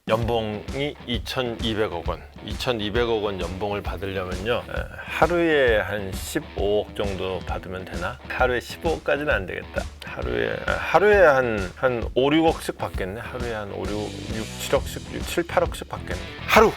연봉이 2,200억 원, 2,200억 원 연봉을 받으려면요, 하루에 한 15억 정도 받으면 되나? 하루에 15억까지는 안 되겠다. 하루에 한 5, 6억씩 받겠네. 하루에 한 5, 6, 7억씩, 7, 8억씩 받겠네. 하루.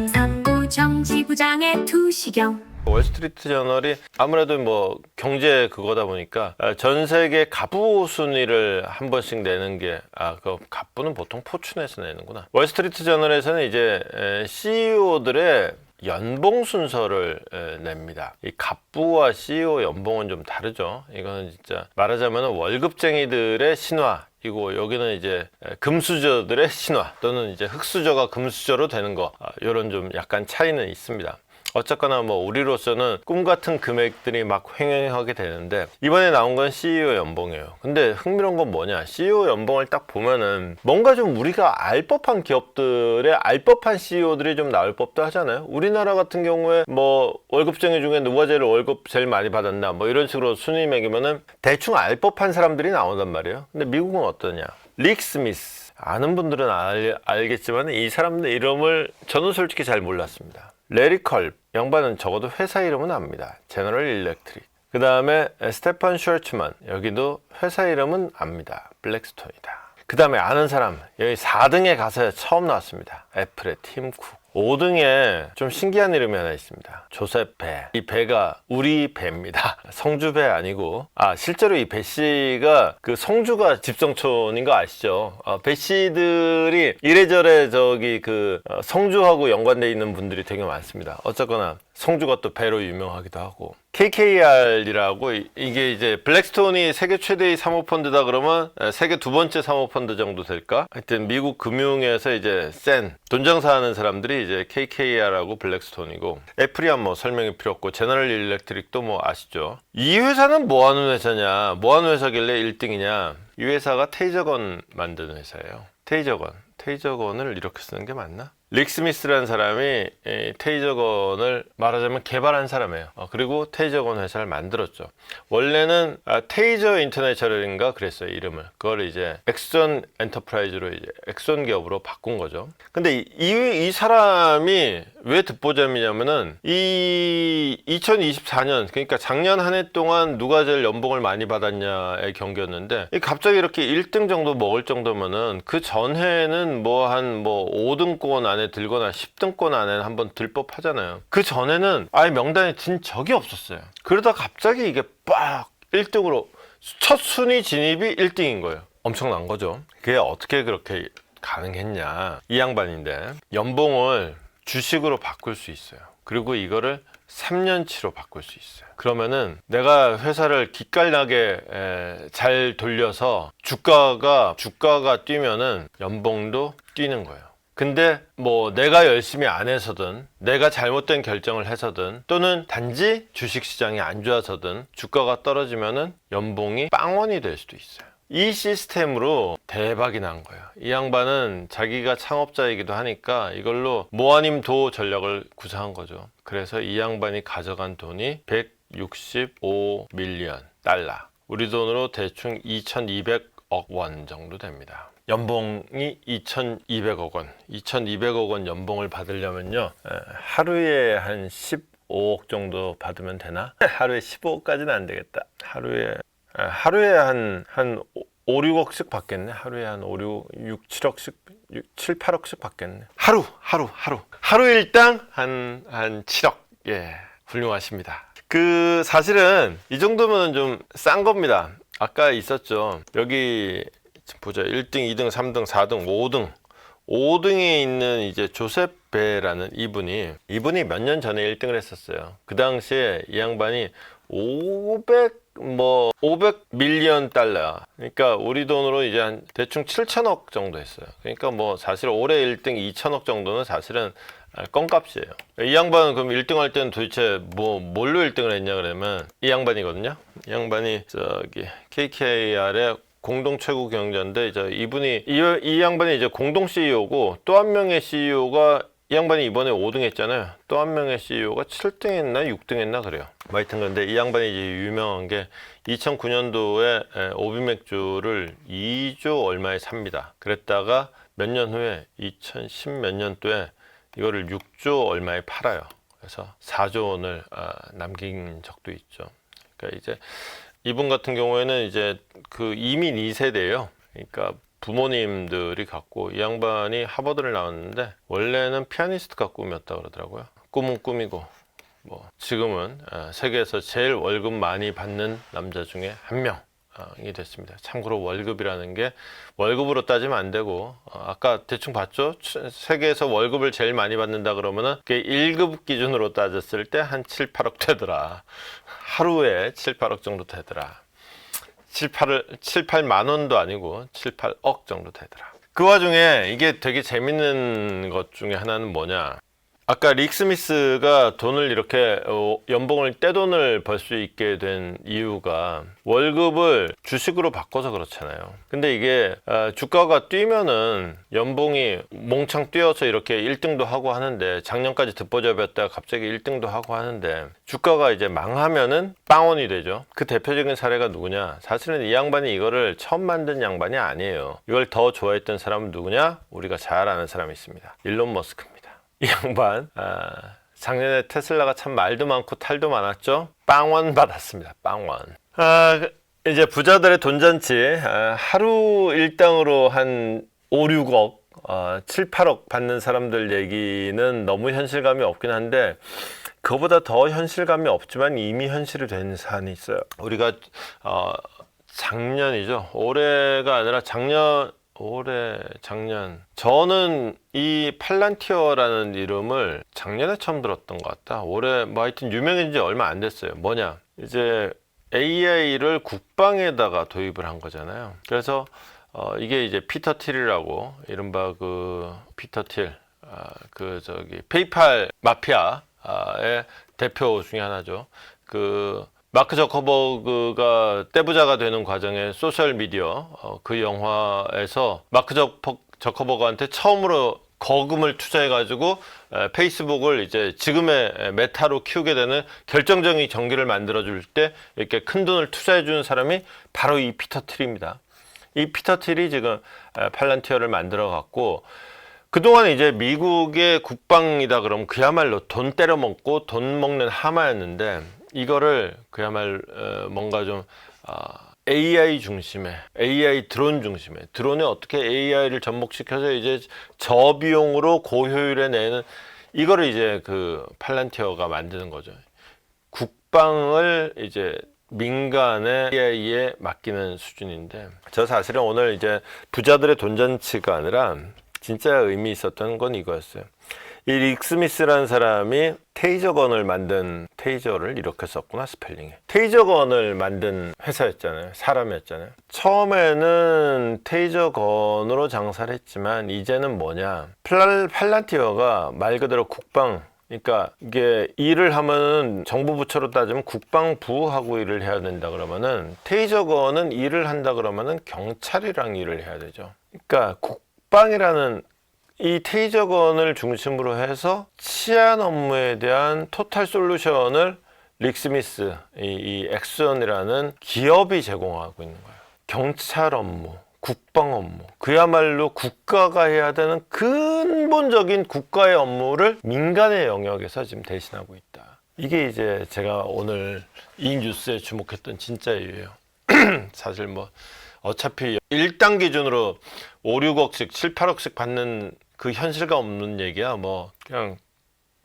삼부정지부장의 투시경. 월스트리트 저널이 아무래도 뭐 경제 그거다 보니까 전 세계 가부 순위를 한 번씩 내는 게 그 가부는 보통 포춘에서 내는구나. 월스트리트 저널에서는 이제 CEO들의 연봉 순서를 냅니다. 이 갑부와 CEO 연봉은 좀 다르죠. 이거는 진짜 말하자면 월급쟁이들의 신화. 이고 여기는 이제 금수저들의 신화 또는 이제 흑수저가 금수저로 되는 거, 이런 좀 약간 차이는 있습니다. 어쨌거나 뭐 우리로서는 꿈같은 금액들이 막 횡행하게 되는데, 이번에 나온 건 CEO 연봉이에요. 근데 흥미로운 건 뭐냐, CEO 연봉을 딱 보면은 뭔가 좀 우리가 알 법한 기업들의 알 법한 CEO들이 좀 나올 법도 하잖아요. 우리나라 같은 경우에 뭐 월급쟁이 중에 누가 월급 제일 많이 받았나 뭐 이런 식으로 순위 매기면은 대충 알 법한 사람들이 나온단 말이에요. 근데 미국은 어떠냐, 릭 스미스, 아는 분들은 알겠지만 이 사람들 이름을 저는 솔직히 잘 몰랐습니다. 레리 컬, 양반은 적어도 회사 이름은 압니다. 제너럴 일렉트릭. 그 다음에 스테판 슈얼츠만, 여기도 회사 이름은 압니다. 블랙스톤이다. 그 다음에 아는 사람, 여기 4등에 가서 처음 나왔습니다. 애플의 팀 쿡. 5등에 좀 신기한 이름이 하나 있습니다. 조셉 배. 이 배가 우리 배입니다. 성주 배 아니고, 실제로 이 배 씨가 그 성주가 집성촌인 거 아시죠? 배 씨들이 이래저래 성주하고 연관되어 있는 분들이 되게 많습니다. 어쨌거나 성주가 또 배로 유명하기도 하고, KKR이라고, 이게 이제 블랙스톤이 세계 최대의 사모펀드다 그러면 세계 두 번째 사모펀드 정도 될까? 하여튼 미국 금융에서 이제 돈 장사하는 사람들이 이제 KKR하고 블랙스톤이고, 애플이야 뭐 설명이 필요 없고, 제너럴 일렉트릭도 뭐 아시죠? 이 회사는 뭐 하는 회사냐, 뭐 하는 회사길래 1등이냐? 이 회사가 테이저건 만드는 회사예요. 테이저건을 이렇게 쓰는 게 맞나? 릭 스미스라는 사람이 테이저건을 말하자면 개발한 사람이에요. 그리고 테이저건 회사를 만들었죠. 원래는 테이저 인터내셔널인가 그랬어요, 이름을. 그걸 이제 엑손 엔터프라이즈로 이제 엑손 기업으로 바꾼 거죠. 근데 이 사람이 왜 듣보잡이냐면은 이 2024년, 그러니까 작년 한 해 동안 누가 제일 연봉을 많이 받았냐의 경기였는데, 갑자기 이렇게 1등 정도 먹을 정도면은 그 전해는 뭐 한 5등권 안에 들거나 10등권 안에 한번 들 법하잖아요. 그 전에는 아예 명단에 든 적이 없었어요. 그러다 갑자기 이게 빡 1등으로 첫 순위 진입이 1등인 거예요. 엄청난 거죠. 그게 어떻게 그렇게 가능했냐. 이 양반인데 연봉을 주식으로 바꿀 수 있어요. 그리고 이거를 3년치로 바꿀 수 있어요. 그러면은 내가 회사를 기깔나게 잘 돌려서 주가가 뛰면은 연봉도 뛰는 거예요. 근데 뭐 내가 열심히 안 해서든, 내가 잘못된 결정을 해서든, 또는 단지 주식시장이 안 좋아서든 주가가 떨어지면은 연봉이 빵원이 될 수도 있어요. 이 시스템으로 대박이 난 거예요. 이 양반은 자기가 창업자이기도 하니까 이걸로 뭐 아님 도 전략을 구사한 거죠. 그래서 이 양반이 가져간 돈이 165 밀리언 달러, 우리 돈으로 대충 2,200억 원 정도 됩니다. 연봉이 2,200억 원, 2,200억 원 연봉을 받으려면요, 하루에 한 15억 정도 받으면 되나? 하루에 15억까지는 안 되겠다. 하루에 한 5, 6억씩 받겠네. 하루에 한 5, 6, 7억씩, 7, 8억씩 받겠네. 하루 일당 한 7억. 예, 훌륭하십니다. 사실은 이 정도면 좀 싼 겁니다. 아까 있었죠. 여기 보자. 1등, 2등, 3등, 4등, 5등. 5등에 있는 이제 조셉 베라는 이분이 몇 년 전에 1등을 했었어요. 그 당시에 이 양반이 500 밀리언 달러. 그러니까 우리 돈으로 이제 한 대충 7천억 정도 했어요. 그러니까 뭐 사실 올해 1등 2천억 정도는 사실은 껌값이에요. 이 양반은 그럼 1등 할 때는 도대체 뭘로 1등을 했냐 그러면 이 양반이거든요. 이 양반이 KKR의 공동 최고 경영자인데, 이 양반이 이제 공동 CEO고, 또 한 명의 CEO가, 이 양반이 이번에 5등 했잖아요. 또 한 명의 CEO가 7등 했나 6등 했나 그래요. 하여튼 근데 이 양반이 이제 유명한 게 2009년도에 오비맥주를 2조 얼마에 삽니다. 그랬다가 몇 년 후에 2010 몇 년도에 이거를 6조 얼마에 팔아요. 그래서 4조 원을 남긴 적도 있죠. 그러니까 이제 이분 같은 경우에는 이제 그 이민 2세대예요. 그러니까 부모님들이 갖고, 이 양반이 하버드를 나왔는데 원래는 피아니스트가 꿈이었다 그러더라고요. 꿈은 꿈이고 뭐 지금은 세계에서 제일 월급 많이 받는 남자 중에 한 명이 됐습니다. 참고로 월급이라는 게 월급으로 따지면 안 되고, 아까 대충 봤죠? 세계에서 월급을 제일 많이 받는다 그러면은 그게 1급 기준으로 따졌을 때 한 7, 8억 되더라. 하루에 7, 8억 정도 되더라. 7, 8만 원도 아니고 7, 8억 정도 되더라. 그 와중에 이게 되게 재밌는 것 중에 하나는 뭐냐, 아까 릭 스미스가 돈을 이렇게 연봉을 떼돈을 벌 수 있게 된 이유가 월급을 주식으로 바꿔서 그렇잖아요. 근데 이게 주가가 뛰면은 연봉이 몽창 뛰어서 이렇게 1등도 하고 하는데, 작년까지 듣보잡이었다가 갑자기 1등도 하고 하는데, 주가가 이제 망하면은 빵원이 되죠. 그 대표적인 사례가 누구냐, 사실은 이 양반이 이거를 처음 만든 양반이 아니에요. 이걸 더 좋아했던 사람은 누구냐, 우리가 잘 아는 사람이 있습니다. 일론 머스크입니다. 이 양반 작년에 테슬라가 참 말도 많고 탈도 많았죠. 빵원 받았습니다. 빵원. 이제 부자들의 돈잔치, 하루 일당으로 한 5, 6억 7, 8억 받는 사람들 얘기는 너무 현실감이 없긴 한데, 그거보다 더 현실감이 없지만 이미 현실이 된 사안이 있어요. 우리가 작년이죠. 올해가 아니라 작년, 저는 이 팔란티어라는 이름을 작년에 처음 들었던 것 같다. 올해 뭐 하여튼 유명해진 지 얼마 안 됐어요. 뭐냐, 이제 AI를 국방에다가 도입을 한 거잖아요. 그래서 이게 이제 피터 틸이라고, 이른바 그 피터 틸, 그 저기 페이팔 마피아의 대표 중에 하나죠. 그 마크 저커버그가 떼부자가 되는 과정의 소셜미디어, 그 영화에서 마크 저커버그한테 처음으로 거금을 투자해가지고 페이스북을 이제 지금의 메타로 키우게 되는 결정적인 전기를 만들어줄 때 이렇게 큰 돈을 투자해주는 사람이 바로 이 피터 틸입니다. 이 피터 틸이 지금 팔란티어를 만들어갖고, 그동안 이제 미국의 국방이다 그러면 그야말로 돈 때려먹고 돈 먹는 하마였는데, 이거를 그야말로 뭔가 좀 AI 중심의, AI 드론 중심의, 드론에 어떻게 AI를 접목시켜서 이제 저비용으로 고효율에 내는, 이거를 이제 그 팔란티어가 만드는 거죠. 국방을 이제 민간의 AI에 맡기는 수준인데, 저 사실은 오늘 이제 부자들의 돈잔치가 아니라 진짜 의미 있었던 건 이거였어요. 이 릭 스미스라는 사람이 테이저건을 만든, 테이저를 이렇게 썼구나, 스펠링에. 테이저건을 만든 회사였잖아요. 사람이었잖아요. 처음에는 테이저건으로 장사를 했지만 이제는 뭐냐, 팔란티어가 말 그대로 국방, 그러니까 이게 일을 하면은 정부 부처로 따지면 국방부하고 일을 해야 된다 그러면은, 테이저건은 일을 한다 그러면은 경찰이랑 일을 해야 되죠. 그러니까 국방이라는 이 테이저건을 중심으로 해서 치안 업무에 대한 토탈 솔루션을 릭 스미스, 이 엑슨이라는 기업이 제공하고 있는 거예요. 경찰 업무, 국방 업무, 그야말로 국가가 해야 되는 근본적인 국가의 업무를 민간의 영역에서 지금 대신하고 있다. 이게 이제 제가 오늘 이 뉴스에 주목했던 진짜 이유예요. 사실 뭐 어차피 1당 기준으로 5, 6억씩, 7, 8억씩 받는 그 현실감 없는 얘기야. 뭐 그냥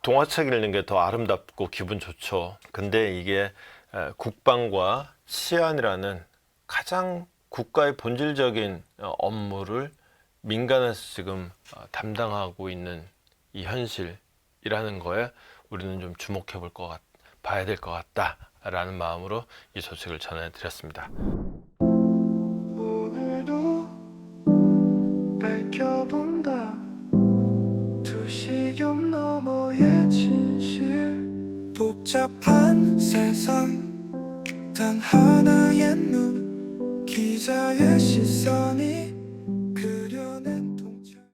동화책 읽는 게 더 아름답고 기분 좋죠. 근데 이게 국방과 치안이라는 가장 국가의 본질적인 업무를 민간에서 지금 담당하고 있는 이 현실이라는 거에 우리는 좀 주목해 봐야 될 것 같다라는 마음으로 이 소식을 전해드렸습니다. 오늘도 밝혀본다 두시경 너머의 진실 복잡한 세상 단 하나의 눈 기자의 시선이